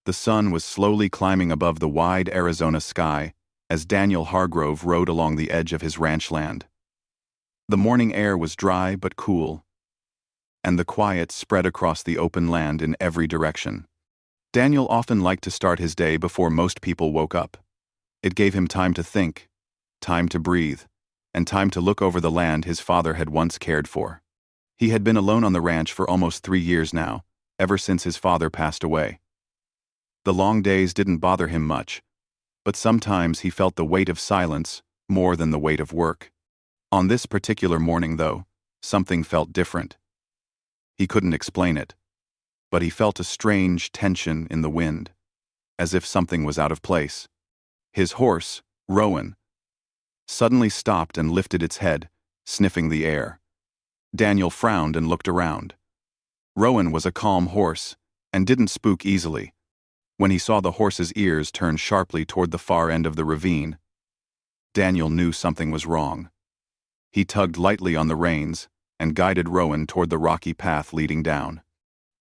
The sun was slowly climbing above the wide Arizona sky as Daniel Hargrove rode along the edge of his ranch land. The morning air was dry but cool, and the quiet spread across the open land in every direction. Daniel often liked to start his day before most people woke up. It gave him time to think, time to breathe, and time to look over the land his father had once cared for. He had been alone on the ranch for almost 3 years now, ever since his father passed away. The long days didn't bother him much, but sometimes he felt the weight of silence more than the weight of work. On this particular morning, though, something felt different. He couldn't explain it, but he felt a strange tension in the wind, as if something was out of place. His horse, Rowan, suddenly stopped and lifted its head, sniffing the air. Daniel frowned and looked around. Rowan was a calm horse and didn't spook easily. When he saw the horse's ears turn sharply toward the far end of the ravine, Daniel knew something was wrong. He tugged lightly on the reins and guided Rowan toward the rocky path leading down.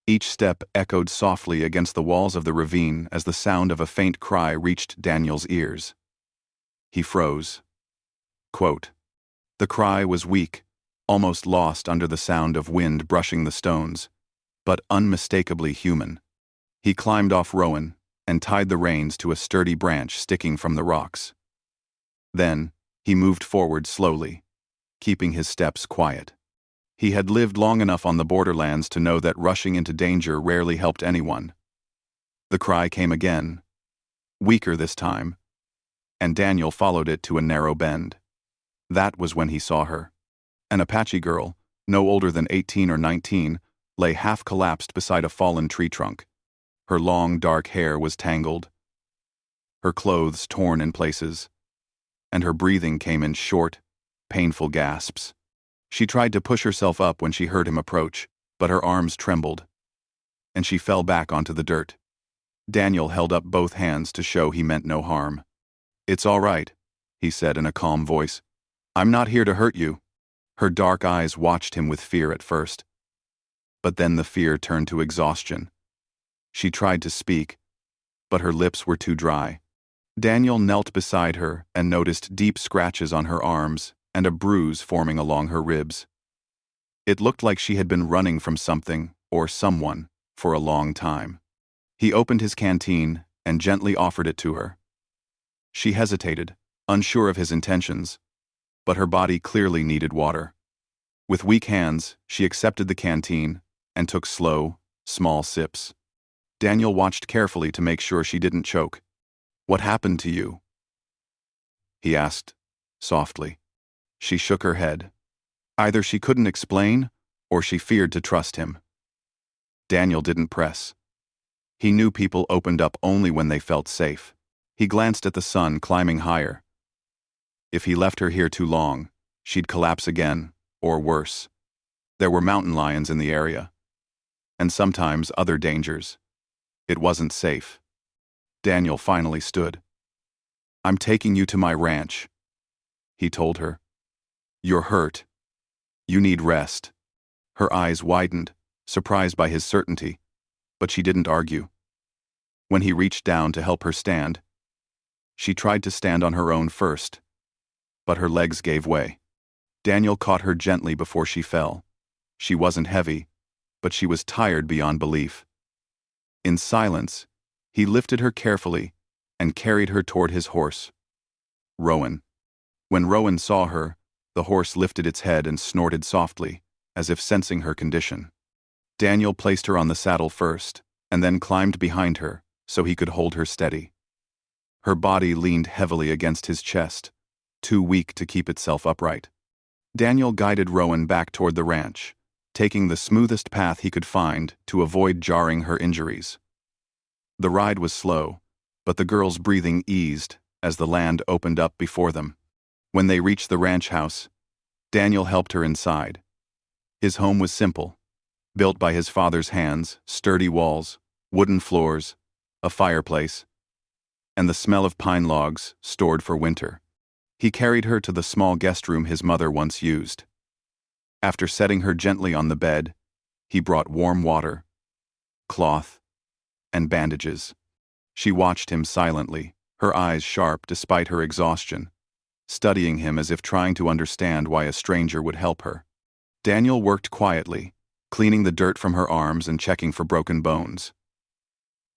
Each step echoed softly against the walls of the ravine as the sound of a faint cry reached Daniel's ears. He froze. Quote, the cry was weak, almost lost under the sound of wind brushing the stones, but unmistakably human. He climbed off Rowan and tied the reins to a sturdy branch sticking from the rocks. Then, he moved forward slowly, keeping his steps quiet. He had lived long enough on the borderlands to know that rushing into danger rarely helped anyone. The cry came again, weaker this time, and Daniel followed it to a narrow bend. That was when he saw her. An Apache girl, no older than 18 or 19, lay half-collapsed beside a fallen tree trunk. Her long, dark hair was tangled, her clothes torn in places, and her breathing came in short, painful gasps. She tried to push herself up when she heard him approach, but her arms trembled, and she fell back onto the dirt. Daniel held up both hands to show he meant no harm. "It's all right," he said in a calm voice. "I'm not here to hurt you." Her dark eyes watched him with fear at first, but then the fear turned to exhaustion. She tried to speak, but her lips were too dry. Daniel knelt beside her and noticed deep scratches on her arms and a bruise forming along her ribs. It looked like she had been running from something or someone for a long time. He opened his canteen and gently offered it to her. She hesitated, unsure of his intentions, but her body clearly needed water. With weak hands, she accepted the canteen and took slow, small sips. Daniel watched carefully to make sure she didn't choke. "What happened to you?" he asked, softly. She shook her head. Either she couldn't explain, or she feared to trust him. Daniel didn't press. He knew people opened up only when they felt safe. He glanced at the sun climbing higher. If he left her here too long, she'd collapse again, or worse. There were mountain lions in the area, and sometimes other dangers. It wasn't safe. Daniel finally stood. "I'm taking you to my ranch," he told her. "You're hurt. You need rest." Her eyes widened, surprised by his certainty, but she didn't argue. When he reached down to help her stand, she tried to stand on her own first, but her legs gave way. Daniel caught her gently before she fell. She wasn't heavy, but she was tired beyond belief. In silence, he lifted her carefully and carried her toward his horse, Rowan. When Rowan saw her, the horse lifted its head and snorted softly, as if sensing her condition. Daniel placed her on the saddle first, and then climbed behind her so he could hold her steady. Her body leaned heavily against his chest, too weak to keep itself upright. Daniel guided Rowan back toward the ranch, taking the smoothest path he could find to avoid jarring her injuries. The ride was slow, but the girl's breathing eased as the land opened up before them. When they reached the ranch house, Daniel helped her inside. His home was simple, built by his father's hands: sturdy walls, wooden floors, a fireplace, and the smell of pine logs stored for winter. He carried her to the small guest room his mother once used. After setting her gently on the bed, he brought warm water, cloth, and bandages. She watched him silently, her eyes sharp despite her exhaustion, studying him as if trying to understand why a stranger would help her. Daniel worked quietly, cleaning the dirt from her arms and checking for broken bones.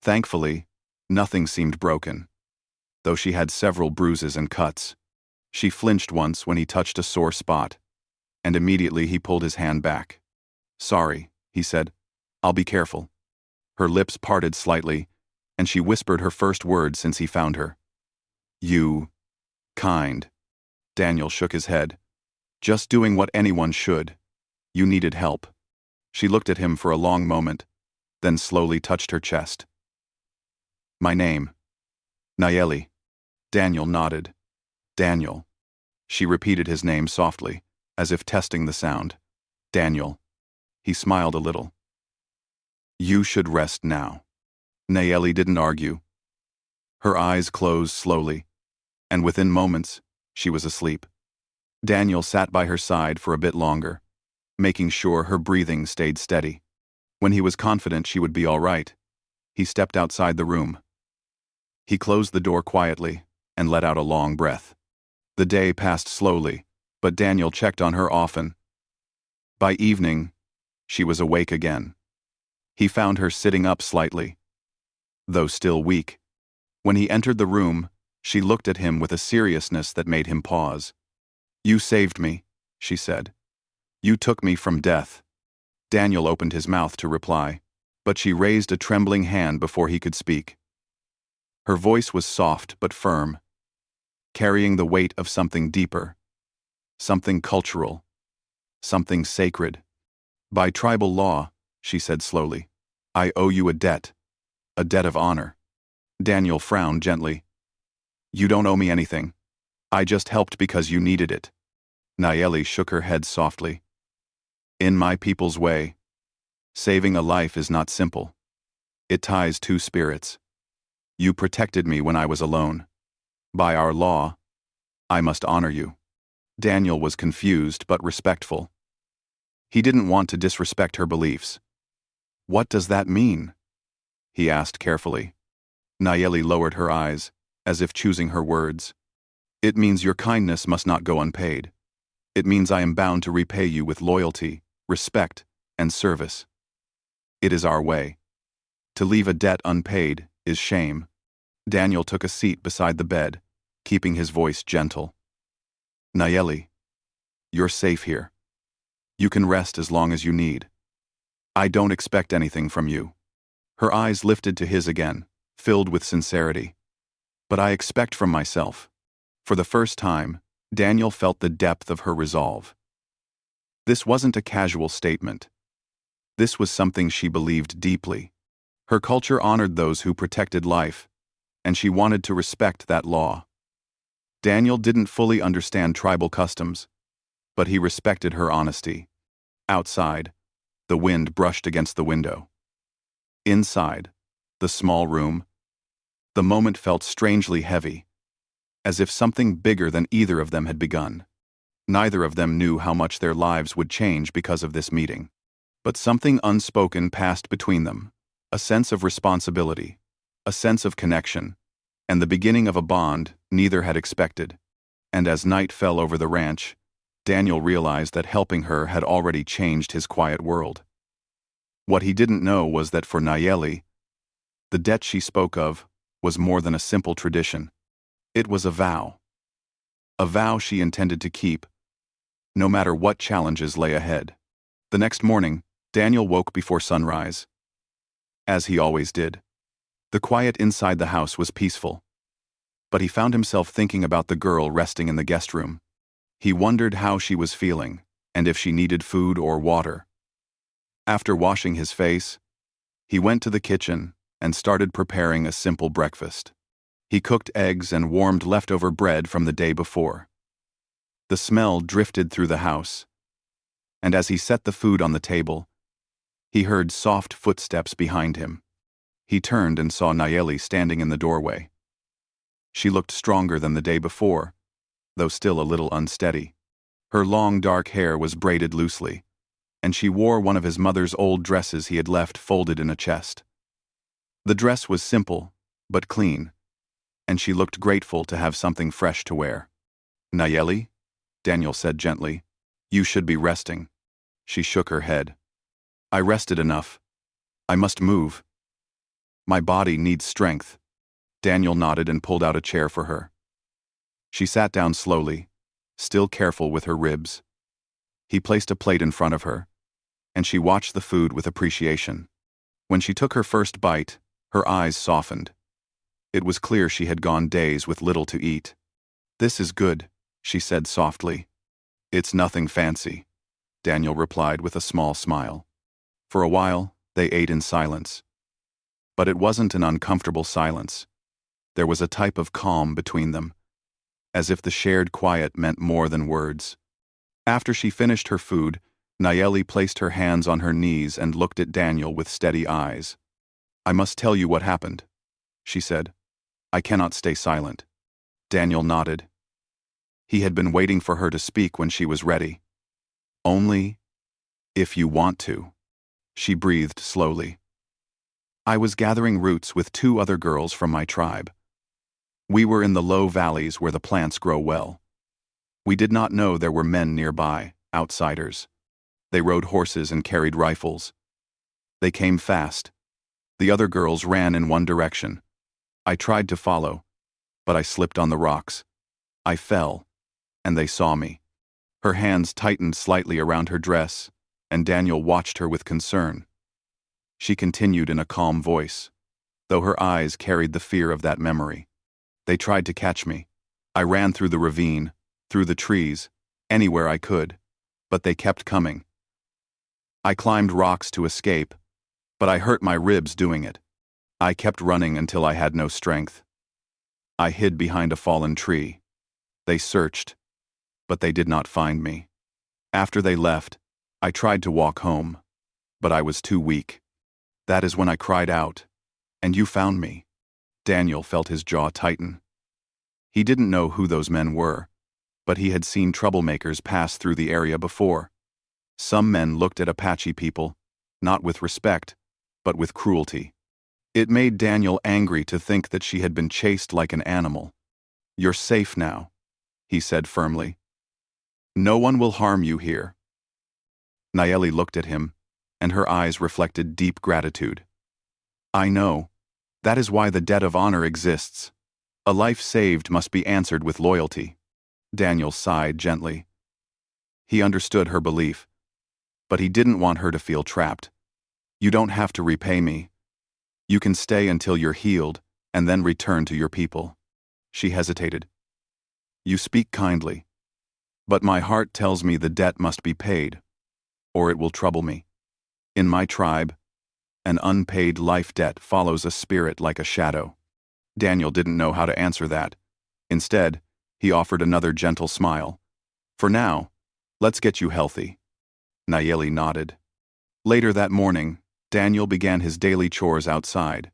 Thankfully, nothing seemed broken, though she had several bruises and cuts. She flinched once when he touched a sore spot, and immediately he pulled his hand back. "Sorry," he said. "I'll be careful." Her lips parted slightly, and she whispered her first word since he found her. "You... kind." Daniel shook his head. "Just doing what anyone should. You needed help." She looked at him for a long moment, then slowly touched her chest. "My name. Nayeli." Daniel nodded. "Daniel." She repeated his name softly, as if testing the sound. "Daniel." He smiled a little. "You should rest now." Nayeli didn't argue. Her eyes closed slowly, and within moments, she was asleep. Daniel sat by her side for a bit longer, making sure her breathing stayed steady. When he was confident she would be all right, he stepped outside the room. He closed the door quietly and let out a long breath. The day passed slowly, but Daniel checked on her often. By evening, she was awake again. He found her sitting up slightly, though still weak. When he entered the room, she looked at him with a seriousness that made him pause. "You saved me," she said. "You took me from death." Daniel opened his mouth to reply, but she raised a trembling hand before he could speak. Her voice was soft but firm, carrying the weight of something deeper, something cultural, something sacred. "By tribal law," she said slowly, "I owe you a debt of honor." Daniel frowned gently. "You don't owe me anything. I just helped because you needed it." Nayeli shook her head softly. "In my people's way, saving a life is not simple. It ties two spirits. You protected me when I was alone. By our law, I must honor you." Daniel was confused but respectful. He didn't want to disrespect her beliefs. "What does that mean?" he asked carefully. Nayeli lowered her eyes, as if choosing her words. "It means your kindness must not go unpaid. It means I am bound to repay you with loyalty, respect, and service. It is our way. To leave a debt unpaid is shame." Daniel took a seat beside the bed, keeping his voice gentle. "Nayeli, you're safe here. You can rest as long as you need. I don't expect anything from you." Her eyes lifted to his again, filled with sincerity. "But I expect from myself." For the first time, Daniel felt the depth of her resolve. This wasn't a casual statement. This was something she believed deeply. Her culture honored those who protected life, and she wanted to respect that law. Daniel didn't fully understand tribal customs, but he respected her honesty. Outside, the wind brushed against the window. Inside, the small room, the moment felt strangely heavy, as if something bigger than either of them had begun. Neither of them knew how much their lives would change because of this meeting. But something unspoken passed between them, a sense of responsibility, a sense of connection, and the beginning of a bond neither had expected. And as night fell over the ranch, Daniel realized that helping her had already changed his quiet world. What he didn't know was that for Nayeli, the debt she spoke of was more than a simple tradition. It was a vow she intended to keep, no matter what challenges lay ahead. The next morning, Daniel woke before sunrise. As he always did. The quiet inside the house was peaceful. But he found himself thinking about the girl resting in the guest room. He wondered how she was feeling, and if she needed food or water. After washing his face, he went to the kitchen and started preparing a simple breakfast. He cooked eggs and warmed leftover bread from the day before. The smell drifted through the house, and as he set the food on the table, he heard soft footsteps behind him. He turned and saw Nayeli standing in the doorway. She looked stronger than the day before, though still a little unsteady. Her long dark hair was braided loosely, and she wore one of his mother's old dresses he had left folded in a chest. The dress was simple, but clean, and she looked grateful to have something fresh to wear. "Nayeli," Daniel said gently, "you should be resting." She shook her head. "I rested enough. I must move. My body needs strength." Daniel nodded and pulled out a chair for her. She sat down slowly, still careful with her ribs. He placed a plate in front of her, and she watched the food with appreciation. When she took her first bite, her eyes softened. It was clear she had gone days with little to eat. "This is good," she said softly. "It's nothing fancy," Daniel replied with a small smile. For a while, they ate in silence. But it wasn't an uncomfortable silence. There was a type of calm between them, as if the shared quiet meant more than words. After she finished her food, Nayeli placed her hands on her knees and looked at Daniel with steady eyes. "I must tell you what happened," she said. "I cannot stay silent." Daniel nodded. He had been waiting for her to speak when she was ready. "Only if you want to," she breathed slowly. "I was gathering roots with 2 other girls from my tribe. We were in the low valleys where the plants grow well. We did not know there were men nearby, outsiders. They rode horses and carried rifles. They came fast. The other girls ran in one direction. I tried to follow, but I slipped on the rocks. I fell, and they saw me." Her hands tightened slightly around her dress, and Daniel watched her with concern. She continued in a calm voice, though her eyes carried the fear of that memory. "They tried to catch me. I ran through the ravine, through the trees, anywhere I could, but they kept coming. I climbed rocks to escape, but I hurt my ribs doing it. I kept running until I had no strength. I hid behind a fallen tree. They searched, but they did not find me. After they left, I tried to walk home, but I was too weak. That is when I cried out, and you found me." Daniel felt his jaw tighten. He didn't know who those men were, but he had seen troublemakers pass through the area before. Some men looked at Apache people, not with respect, but with cruelty. It made Daniel angry to think that she had been chased like an animal. "You're safe now," he said firmly. "No one will harm you here." Nayeli looked at him, and her eyes reflected deep gratitude. "I know. That is why the debt of honor exists. A life saved must be answered with loyalty." Daniel sighed gently. He understood her belief, but he didn't want her to feel trapped. "You don't have to repay me. You can stay until you're healed, and then return to your people." She hesitated. "You speak kindly, but my heart tells me the debt must be paid, or it will trouble me. In my tribe, an unpaid life debt follows a spirit like a shadow." Daniel didn't know how to answer that. Instead, he offered another gentle smile. "For now, let's get you healthy." Nayeli nodded. Later that morning, Daniel began his daily chores outside.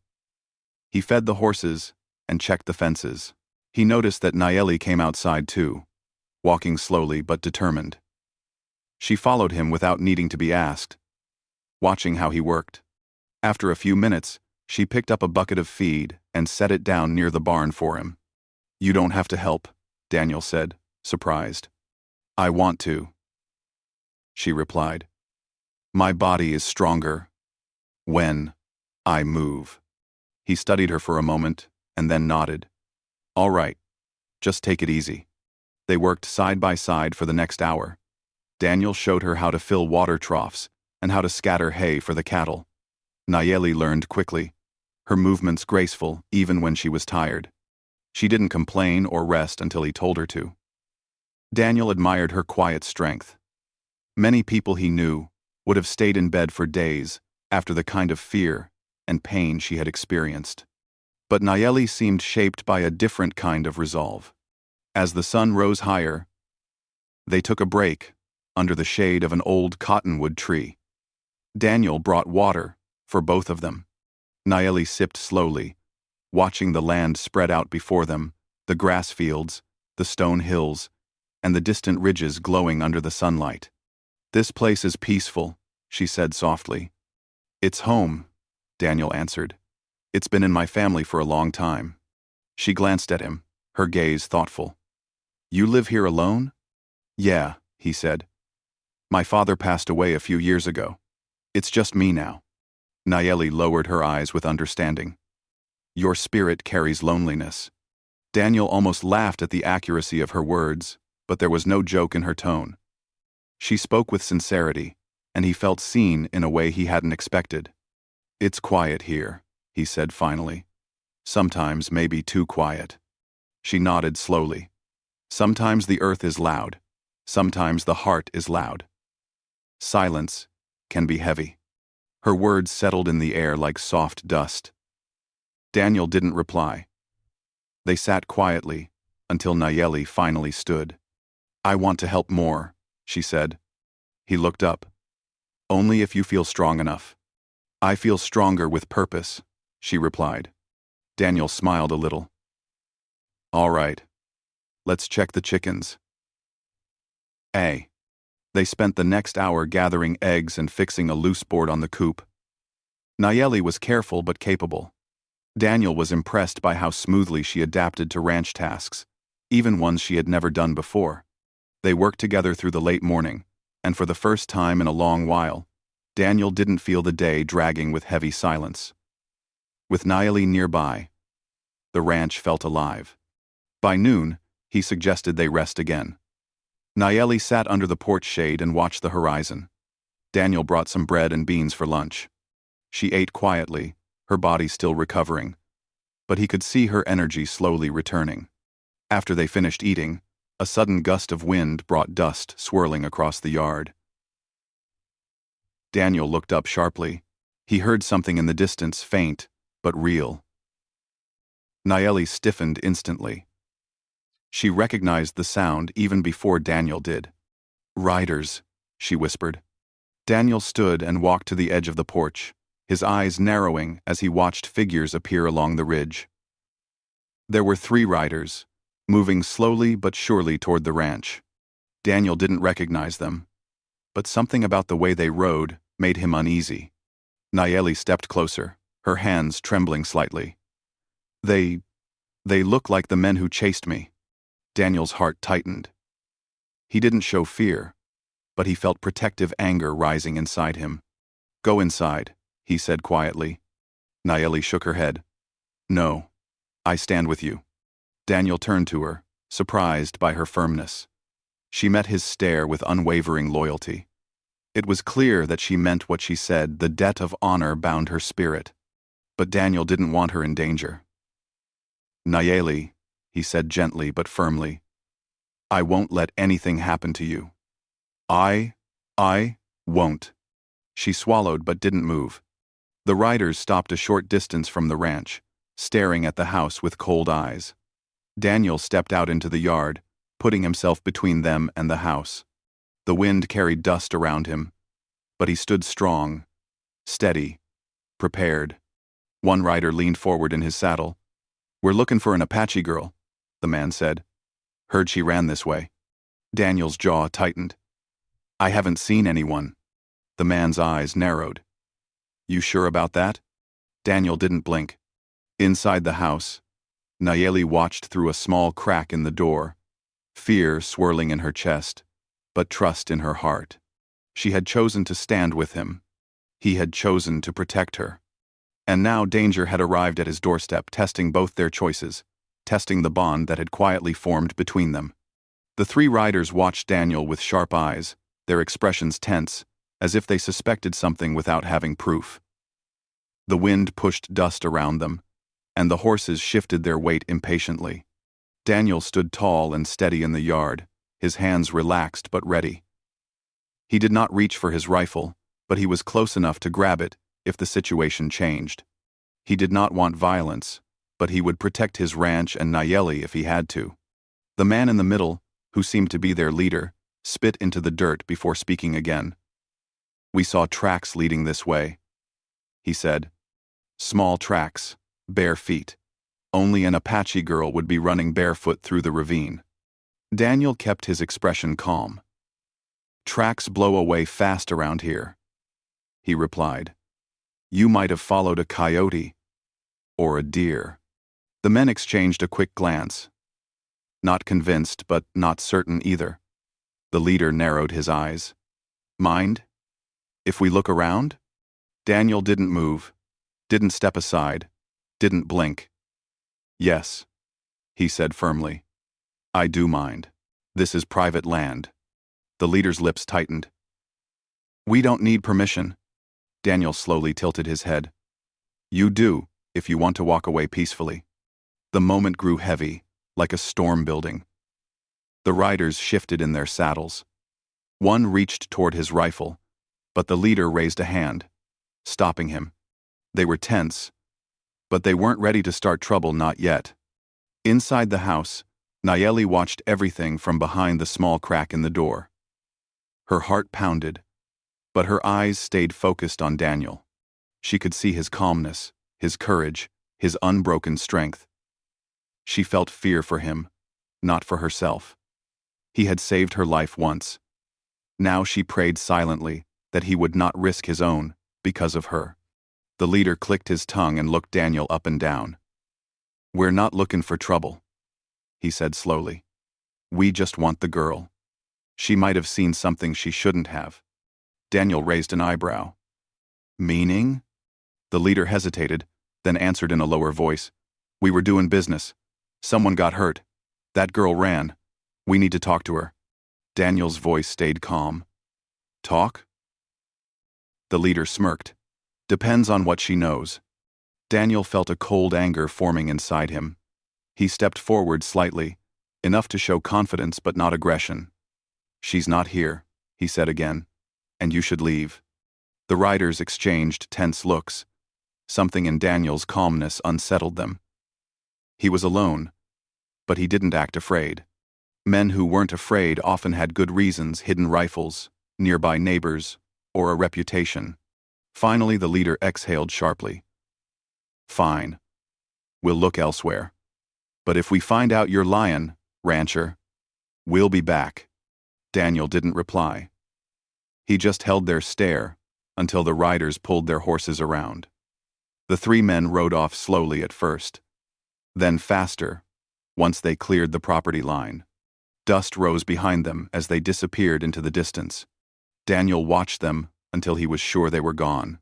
He fed the horses and checked the fences. He noticed that Nayeli came outside too, walking slowly but determined. She followed him without needing to be asked, watching how he worked. After a few minutes, she picked up a bucket of feed and set it down near the barn for him. "You don't have to help," Daniel said, surprised. "I want to," she replied. "My body is stronger when I move." He studied her for a moment and then nodded. "All right, just take it easy." They worked side by side for the next hour. Daniel showed her how to fill water troughs and how to scatter hay for the cattle. Nayeli learned quickly, her movements graceful even when she was tired. She didn't complain or rest until he told her to. Daniel admired her quiet strength. Many people he knew would have stayed in bed for days after the kind of fear and pain she had experienced. But Nayeli seemed shaped by a different kind of resolve. As the sun rose higher, they took a break under the shade of an old cottonwood tree. Daniel brought water for both of them. Nayeli sipped slowly, watching the land spread out before them, the grass fields, the stone hills, and the distant ridges glowing under the sunlight. "This place is peaceful," she said softly. "It's home," Daniel answered. It's been in my family for a long time. She glanced at him, her gaze thoughtful. You live here alone? Yeah, he said. My father passed away a few years ago. It's just me now. Nayeli lowered her eyes with understanding. Your spirit carries loneliness. Daniel almost laughed at the accuracy of her words, but there was no joke in her tone. She spoke with sincerity, and he felt seen in a way he hadn't expected. It's quiet here, he said finally. Sometimes maybe too quiet. She nodded slowly. Sometimes the earth is loud. Sometimes the heart is loud. Silence can be heavy. Her words settled in the air like soft dust. Daniel didn't reply. They sat quietly until Nayeli finally stood. I want to help more, she said. He looked up. Only if you feel strong enough. I feel stronger with purpose, she replied. Daniel smiled a little. All right. Let's check the chickens. They spent the next hour gathering eggs and fixing a loose board on the coop. Nayeli was careful but capable. Daniel was impressed by how smoothly she adapted to ranch tasks, even ones she had never done before. They worked together through the late morning, and for the first time in a long while, Daniel didn't feel the day dragging with heavy silence. With Nayeli nearby, the ranch felt alive. By noon, he suggested they rest again. Nayeli sat under the porch shade and watched the horizon. Daniel brought some bread and beans for lunch. She ate quietly, her body still recovering, but he could see her energy slowly returning. After they finished eating, a sudden gust of wind brought dust swirling across the yard. Daniel looked up sharply. He heard something in the distance, faint, but real. Nayeli stiffened instantly. She recognized the sound even before Daniel did. Riders, she whispered. Daniel stood and walked to the edge of the porch, his eyes narrowing as he watched figures appear along the ridge. There were 3 riders, moving slowly but surely toward the ranch. Daniel didn't recognize them, but something about the way they rode made him uneasy. Nayeli stepped closer, her hands trembling slightly. They look like the men who chased me. Daniel's heart tightened. He didn't show fear, but he felt protective anger rising inside him. Go inside, he said quietly. Nayeli shook her head. No, I stand with you. Daniel turned to her, surprised by her firmness. She met his stare with unwavering loyalty. It was clear that she meant what she said. The debt of honor bound her spirit. But Daniel didn't want her in danger. Nayeli, he said gently but firmly, I won't let anything happen to you. I won't. She swallowed but didn't move. The riders stopped a short distance from the ranch, staring at the house with cold eyes. Daniel stepped out into the yard, putting himself between them and the house. The wind carried dust around him, but he stood strong, steady, prepared. One rider leaned forward in his saddle. We're looking for an Apache girl, the man said. Heard she ran this way. Daniel's jaw tightened. I haven't seen anyone. The man's eyes narrowed. You sure about that? Daniel didn't blink. Inside the house, Nayeli watched through a small crack in the door, fear swirling in her chest, but trust in her heart. She had chosen to stand with him. He had chosen to protect her. And now danger had arrived at his doorstep, testing both their choices, testing the bond that had quietly formed between them. The 3 riders watched Daniel with sharp eyes, their expressions tense, as if they suspected something without having proof. The wind pushed dust around them, and the horses shifted their weight impatiently. Daniel stood tall and steady in the yard, his hands relaxed but ready. He did not reach for his rifle, but he was close enough to grab it if the situation changed. He did not want violence, but he would protect his ranch and Nayeli if he had to. The man in the middle, who seemed to be their leader, spit into the dirt before speaking again. We saw tracks leading this way, he said. Small tracks, bare feet. Only an Apache girl would be running barefoot through the ravine. Daniel kept his expression calm. Tracks blow away fast around here, he replied. You might have followed a coyote. or a deer. The men exchanged a quick glance. Not convinced, but not certain either. The leader narrowed his eyes. Mind? If we look around? Daniel didn't move, didn't step aside, didn't blink. Yes, he said firmly. I do mind. This is private land. The leader's lips tightened. We don't need permission. Daniel slowly tilted his head. You do, if you want to walk away peacefully. The moment grew heavy, like a storm building. The riders shifted in their saddles. One reached toward his rifle, but the leader raised a hand, stopping him. They were tense, but they weren't ready to start trouble, not yet. Inside the house, Nayeli watched everything from behind the small crack in the door. Her heart pounded, but her eyes stayed focused on Daniel. She could see his calmness, his courage, his unbroken strength. She felt fear for him, not for herself. He had saved her life once. Now she prayed silently that he would not risk his own because of her. The leader clicked his tongue and looked Daniel up and down. We're not looking for trouble, he said slowly. We just want the girl. She might have seen something she shouldn't have. Daniel raised an eyebrow. Meaning? The leader hesitated, then answered in a lower voice. We were doing business. Someone got hurt. That girl ran. We need to talk to her. Daniel's voice stayed calm. Talk? The leader smirked. Depends on what she knows. Daniel felt a cold anger forming inside him. He stepped forward slightly, enough to show confidence but not aggression. She's not here, he said again, and you should leave. The riders exchanged tense looks. Something in Daniel's calmness unsettled them. He was alone, but he didn't act afraid. Men who weren't afraid often had good reasons, hidden rifles, nearby neighbors, or a reputation. Finally, the leader exhaled sharply. Fine. We'll look elsewhere. But if we find out you're lying, rancher, we'll be back. Daniel didn't reply. He just held their stare until the riders pulled their horses around. The three men rode off slowly at first, then faster, once they cleared the property line. Dust rose behind them as they disappeared into the distance. Daniel watched them until he was sure they were gone.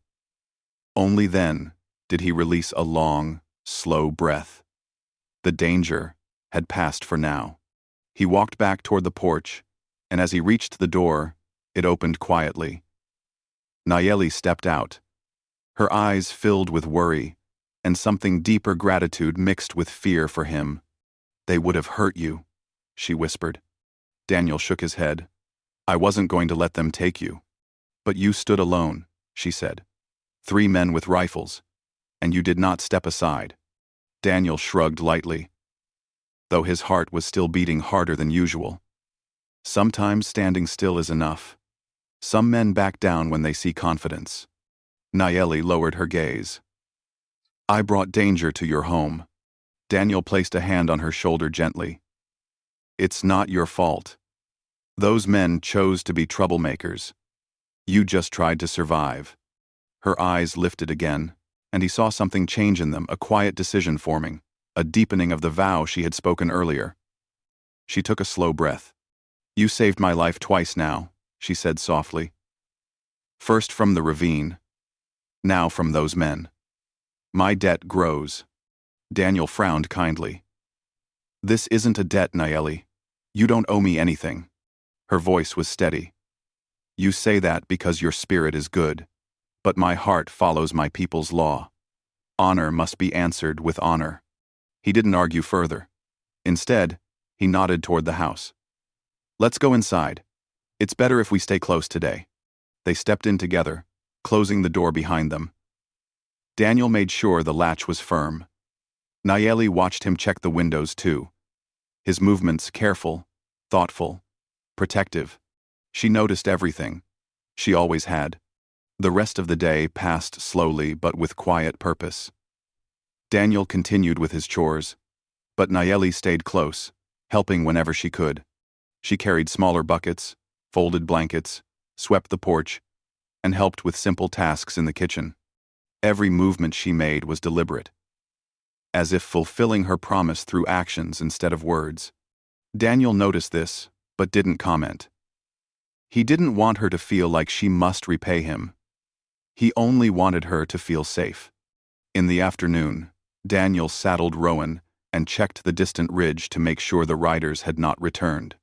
Only then did he release a long, slow breath. The danger had passed for now. He walked back toward the porch, and as he reached the door, it opened quietly. Nayeli stepped out. Her eyes filled with worry, and something deeper gratitude mixed with fear for him. They would have hurt you, she whispered. Daniel shook his head. I wasn't going to let them take you. But you stood alone, she said. 3 men with rifles, and you did not step aside. Daniel shrugged lightly, though his heart was still beating harder than usual. Sometimes standing still is enough. Some men back down when they see confidence. Nayeli lowered her gaze. I brought danger to your home. Daniel placed a hand on her shoulder gently. It's not your fault. Those men chose to be troublemakers. You just tried to survive. Her eyes lifted again, and he saw something change in them, a quiet decision forming, a deepening of the vow she had spoken earlier. She took a slow breath. You saved my life twice now, she said softly. First from the ravine, now from those men. My debt grows. Daniel frowned kindly. This isn't a debt, Nayeli. You don't owe me anything. Her voice was steady. You say that because your spirit is good, but my heart follows my people's law. Honor must be answered with honor. He didn't argue further. Instead, he nodded toward the house. Let's go inside. It's better if we stay close today. They stepped in together, closing the door behind them. Daniel made sure the latch was firm. Nayeli watched him check the windows too. His movements careful, thoughtful, protective. She noticed everything. She always had. The rest of the day passed slowly but with quiet purpose. Daniel continued with his chores, but Nayeli stayed close, helping whenever she could. She carried smaller buckets, folded blankets, swept the porch, and helped with simple tasks in the kitchen. Every movement she made was deliberate. as if fulfilling her promise through actions instead of words. Daniel noticed this, but didn't comment. He didn't want her to feel like she must repay him. He only wanted her to feel safe. In the afternoon, Daniel saddled Rowan and checked the distant ridge to make sure the riders had not returned.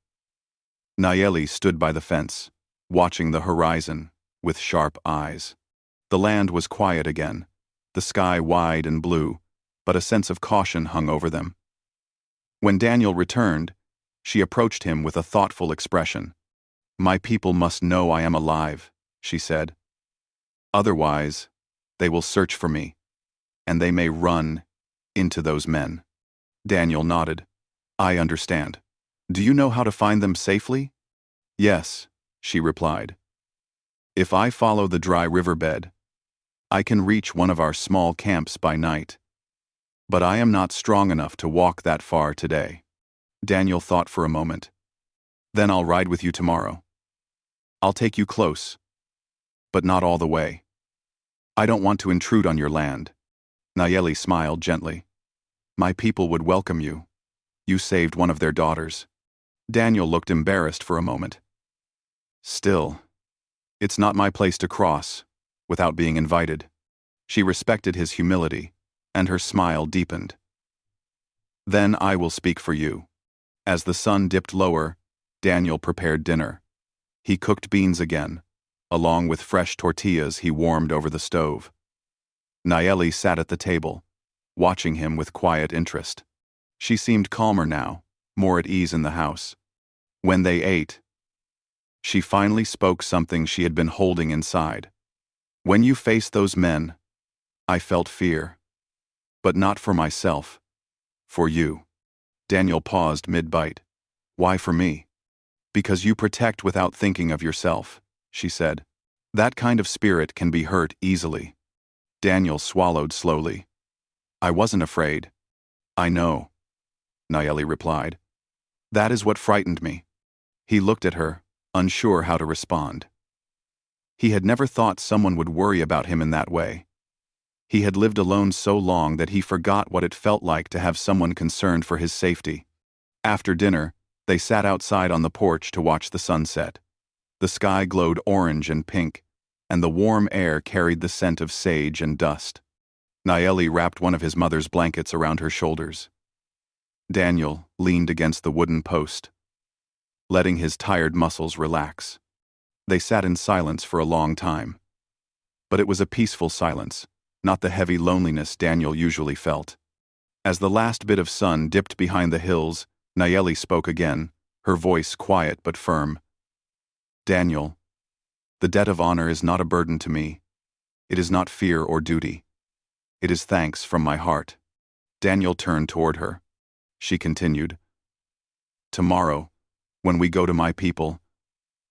Nayeli stood by the fence, watching the horizon with sharp eyes. The land was quiet again, the sky wide and blue, but a sense of caution hung over them. When Daniel returned, she approached him with a thoughtful expression. "My people must know I am alive," she said. "Otherwise, they will search for me, and they may run into those men." Daniel nodded. "I understand. Do you know how to find them safely?" "Yes," she replied. "If I follow the dry riverbed, I can reach one of our small camps by night. But I am not strong enough to walk that far today." Daniel thought for a moment. "Then I'll ride with you tomorrow. I'll take you close, but not all the way. I don't want to intrude on your land." Nayeli smiled gently. "My people would welcome you. You saved one of their daughters." Daniel looked embarrassed for a moment. "Still, it's not my place to cross without being invited." She respected his humility, and her smile deepened. "Then I will speak for you." As the sun dipped lower, Daniel prepared dinner. He cooked beans again, along with fresh tortillas he warmed over the stove. Nayeli sat at the table, watching him with quiet interest. She seemed calmer now, more at ease in the house. When they ate, she finally spoke something she had been holding inside. "When you faced those men, I felt fear. But not for myself. For you." Daniel paused mid-bite. "Why for me?" "Because you protect without thinking of yourself," she said. "That kind of spirit can be hurt easily." Daniel swallowed slowly. "I wasn't afraid." "I know," Nayeli replied. "That is what frightened me." He looked at her, unsure how to respond. He had never thought someone would worry about him in that way. He had lived alone so long that he forgot what it felt like to have someone concerned for his safety. After dinner, they sat outside on the porch to watch the sunset. The sky glowed orange and pink, and the warm air carried the scent of sage and dust. Nayeli wrapped one of his mother's blankets around her shoulders. Daniel leaned against the wooden post, letting his tired muscles relax. They sat in silence for a long time. But it was a peaceful silence, not the heavy loneliness Daniel usually felt. As the last bit of sun dipped behind the hills, Nayeli spoke again, her voice quiet but firm. "Daniel, the debt of honor is not a burden to me. It is not fear or duty. It is thanks from my heart." Daniel turned toward her. She continued, "Tomorrow, when we go to my people,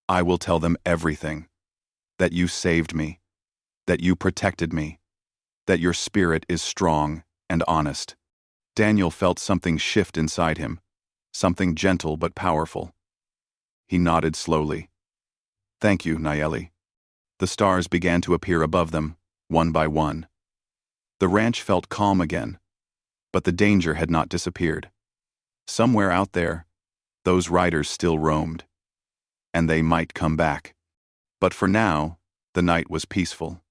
I will tell them everything. That you saved me, that you protected me, that your spirit is strong and honest." Daniel felt something shift inside him, something gentle but powerful. He nodded slowly. "Thank you, Nayeli." The stars began to appear above them, one by one. The ranch felt calm again, but the danger had not disappeared. Somewhere out there, those riders still roamed, and they might come back. But for now, the night was peaceful.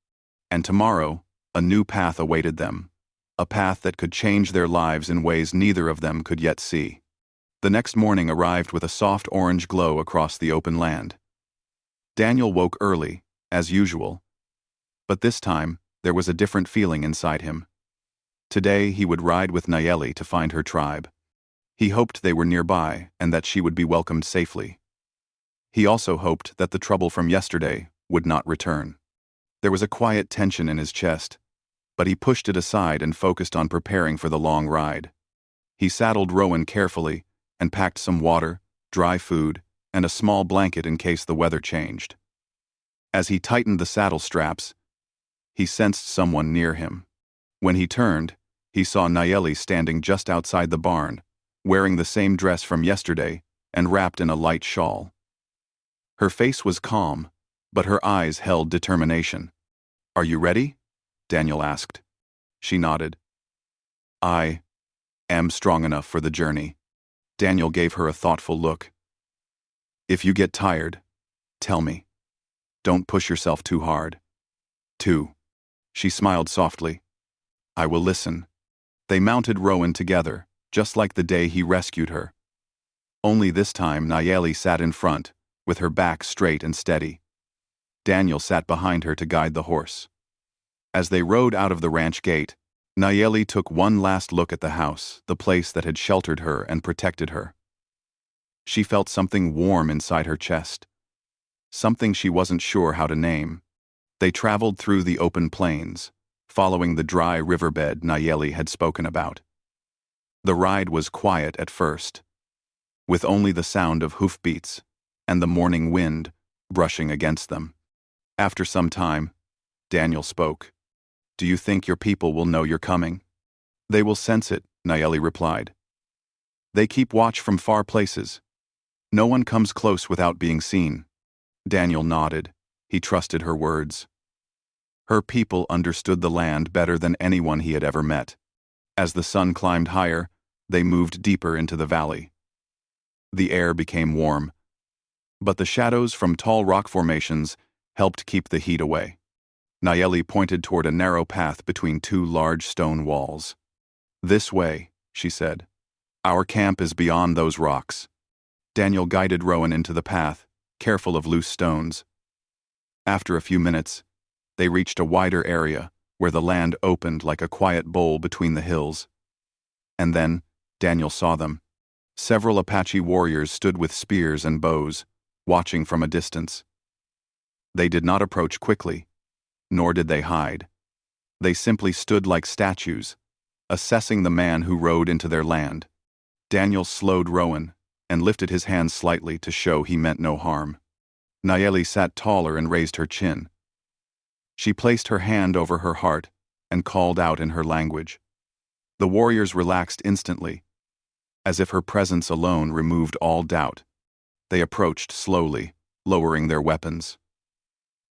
And tomorrow, a new path awaited them, a path that could change their lives in ways neither of them could yet see. The next morning arrived with a soft orange glow across the open land. Daniel woke early, as usual, but this time there was a different feeling inside him. Today he would ride with Nayeli to find her tribe. He hoped they were nearby and that she would be welcomed safely. He also hoped that the trouble from yesterday would not return. There was a quiet tension in his chest, but he pushed it aside and focused on preparing for the long ride. He saddled Rowan carefully and packed some water, dry food, and a small blanket in case the weather changed. As he tightened the saddle straps, he sensed someone near him. When he turned, he saw Nayeli standing just outside the barn, wearing the same dress from yesterday and wrapped in a light shawl. Her face was calm, but her eyes held determination. "Are you ready?" Daniel asked. She nodded. I am strong enough for the journey. Daniel gave her a thoughtful look. If you get tired, tell me. Don't push yourself too hard. 2. She smiled softly. I will listen. They mounted Rowan together, just like the day he rescued her. Only this time Nayeli sat in front, with her back straight and steady. Daniel sat behind her to guide the horse. As they rode out of the ranch gate, Nayeli took one last look at the house, the place that had sheltered her and protected her. She felt something warm inside her chest. Something she wasn't sure how to name. They traveled through the open plains, following the dry riverbed Nayeli had spoken about. The ride was quiet at first, with only the sound of hoofbeats and the morning wind brushing against them. After some time, Daniel spoke. Do you think your people will know you're coming? They will sense it, Nayeli replied. They keep watch from far places. No one comes close without being seen. Daniel nodded. He trusted her words. Her people understood the land better than anyone he had ever met. As the sun climbed higher, they moved deeper into the valley. The air became warm, but the shadows from tall rock formations helped keep the heat away. Nayeli pointed toward a narrow path between two large stone walls. This way, she said. Our camp is beyond those rocks. Daniel guided Rowan into the path, careful of loose stones. After a few minutes, they reached a wider area where the land opened like a quiet bowl between the hills. And then, Daniel saw them. Several Apache warriors stood with spears and bows, watching from a distance. They did not approach quickly, nor did they hide. They simply stood like statues, assessing the man who rode into their land. Daniel slowed Rowan and lifted his hand slightly to show he meant no harm. Nayeli sat taller and raised her chin. She placed her hand over her heart and called out in her language. The warriors relaxed instantly, as if her presence alone removed all doubt. They approached slowly, lowering their weapons.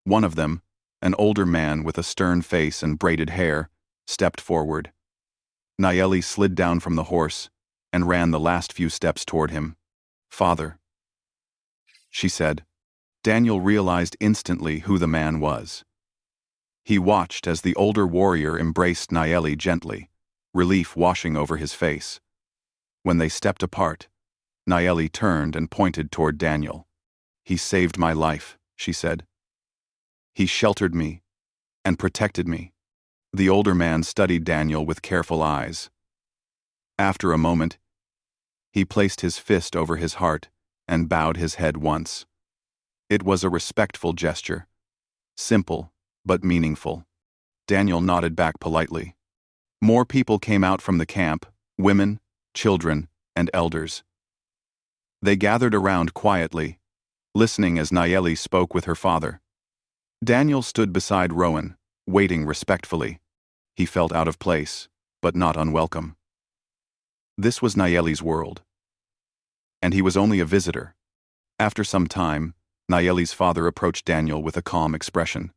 One of them, an older man with a stern face and braided hair, stepped forward. Nayeli slid down from the horse and ran the last few steps toward him. Father, she said. Daniel realized instantly who the man was. He watched as the older warrior embraced Nayeli gently, relief washing over his face. When they stepped apart, Nayeli turned and pointed toward Daniel. He saved my life, she said. He sheltered me and protected me. The older man studied Daniel with careful eyes. After a moment, he placed his fist over his heart and bowed his head once. It was a respectful gesture, simple but meaningful. Daniel nodded back politely. More people came out from the camp, women, children, and elders. They gathered around quietly, listening as Nayeli spoke with her father. Daniel stood beside Rowan, waiting respectfully. He felt out of place, but not unwelcome. This was Nayeli's world, and he was only a visitor. After some time, Nayeli's father approached Daniel with a calm expression.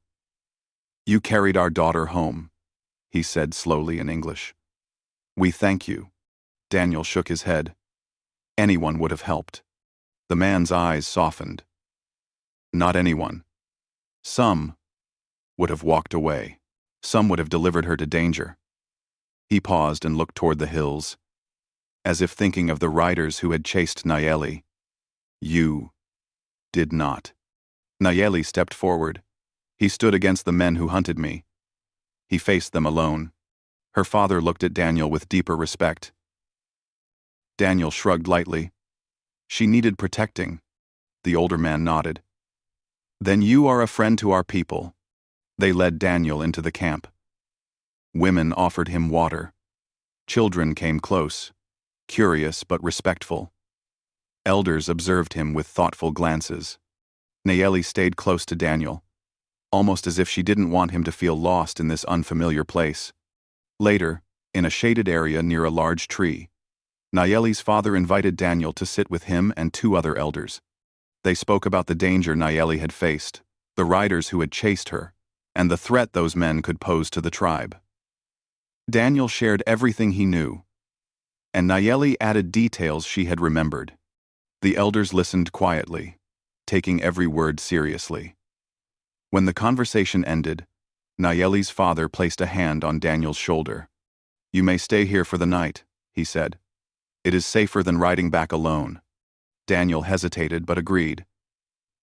You carried our daughter home, he said slowly in English. We thank you. Daniel shook his head. Anyone would have helped. The man's eyes softened. Not anyone. Some would have walked away. Some would have delivered her to danger. He paused and looked toward the hills, as if thinking of the riders who had chased Nayeli. You did not. Nayeli stepped forward. He stood against the men who hunted me. He faced them alone. Her father looked at Daniel with deeper respect. Daniel shrugged lightly. She needed protecting. The older man nodded. Then you are a friend to our people. They led Daniel into the camp. Women offered him water. Children came close, curious but respectful. Elders observed him with thoughtful glances. Nayeli stayed close to Daniel, almost as if she didn't want him to feel lost in this unfamiliar place. Later, in a shaded area near a large tree, Nayeli's father invited Daniel to sit with him and two other elders. They spoke about the danger Nayeli had faced, the riders who had chased her, and the threat those men could pose to the tribe. Daniel shared everything he knew, and Nayeli added details she had remembered. The elders listened quietly, taking every word seriously. When the conversation ended, Nayeli's father placed a hand on Daniel's shoulder. "You may stay here for the night," he said. "It is safer than riding back alone." Daniel hesitated but agreed.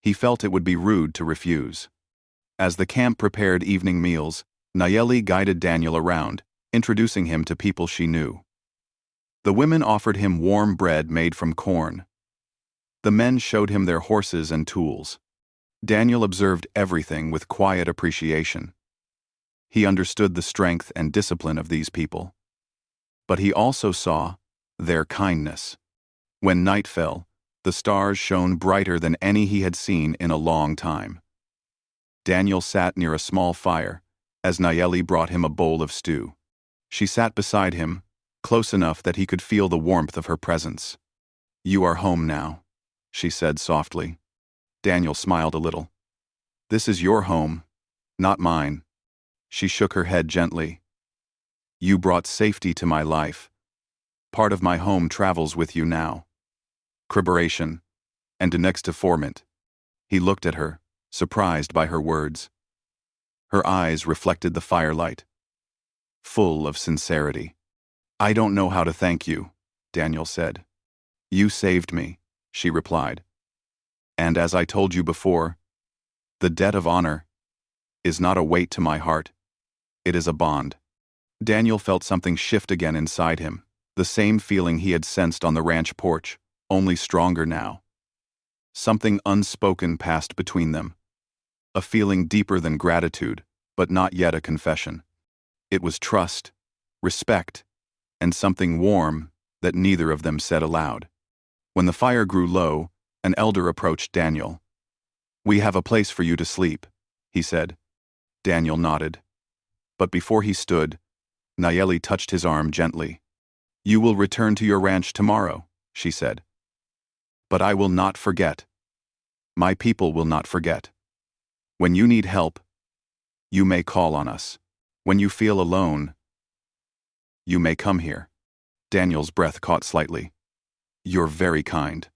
He felt it would be rude to refuse. As the camp prepared evening meals, Nayeli guided Daniel around, introducing him to people she knew. The women offered him warm bread made from corn. The men showed him their horses and tools. Daniel observed everything with quiet appreciation. He understood the strength and discipline of these people. But he also saw their kindness. When night fell, the stars shone brighter than any he had seen in a long time. Daniel sat near a small fire, as Nayeli brought him a bowl of stew. She sat beside him, close enough that he could feel the warmth of her presence. "You are home now," she said softly. Daniel smiled a little. "This is your home, not mine." She shook her head gently. "You brought safety to my life. Part of my home travels with you now." Criberation, and next to formant. He looked at her, surprised by her words. Her eyes reflected the firelight, full of sincerity. "I don't know how to thank you," Daniel said. "You saved me," she replied. "And as I told you before, the debt of honor is not a weight to my heart. It is a bond." Daniel felt something shift again inside him, the same feeling he had sensed on the ranch porch, only stronger now. Something unspoken passed between them, a feeling deeper than gratitude, but not yet a confession. It was trust, respect, and something warm that neither of them said aloud. When the fire grew low, an elder approached Daniel. "We have a place for you to sleep," he said. Daniel nodded. But before he stood, Nayeli touched his arm gently. "You will return to your ranch tomorrow," she said. "But I will not forget. My people will not forget. When you need help, you may call on us. When you feel alone, you may come here." Daniel's breath caught slightly. "You're very kind."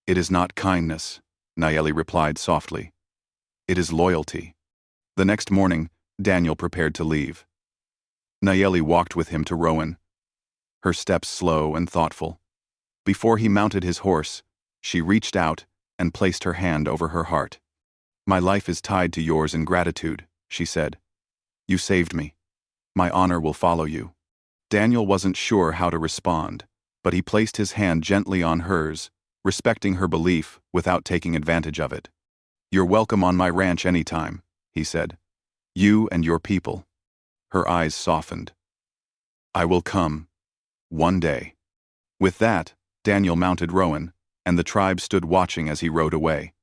"It is not kindness," Nayeli replied softly. "It is loyalty." The next morning, Daniel prepared to leave. Nayeli walked with him to Rowan, her steps slow and thoughtful. Before he mounted his horse, she reached out and placed her hand over her heart. "My life is tied to yours in gratitude," she said. "You saved me. My honor will follow you." Daniel wasn't sure how to respond, but he placed his hand gently on hers, respecting her belief without taking advantage of it. "You're welcome on my ranch anytime," he said. "You and your people." Her eyes softened. "I will come. One day." With that, Daniel mounted Rowan, and the tribe stood watching as he rode away.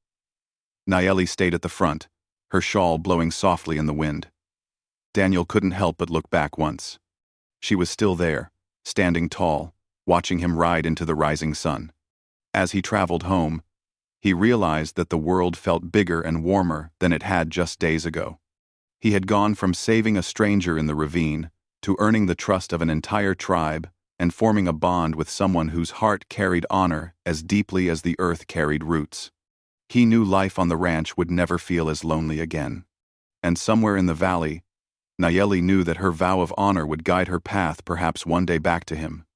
Nayeli stayed at the front, her shawl blowing softly in the wind. Daniel couldn't help but look back once. She was still there, standing tall, watching him ride into the rising sun. As he traveled home, he realized that the world felt bigger and warmer than it had just days ago. He had gone from saving a stranger in the ravine to earning the trust of an entire tribe and forming a bond with someone whose heart carried honor as deeply as the earth carried roots. He knew life on the ranch would never feel as lonely again. And somewhere in the valley, Nayeli knew that her vow of honor would guide her path perhaps one day back to him.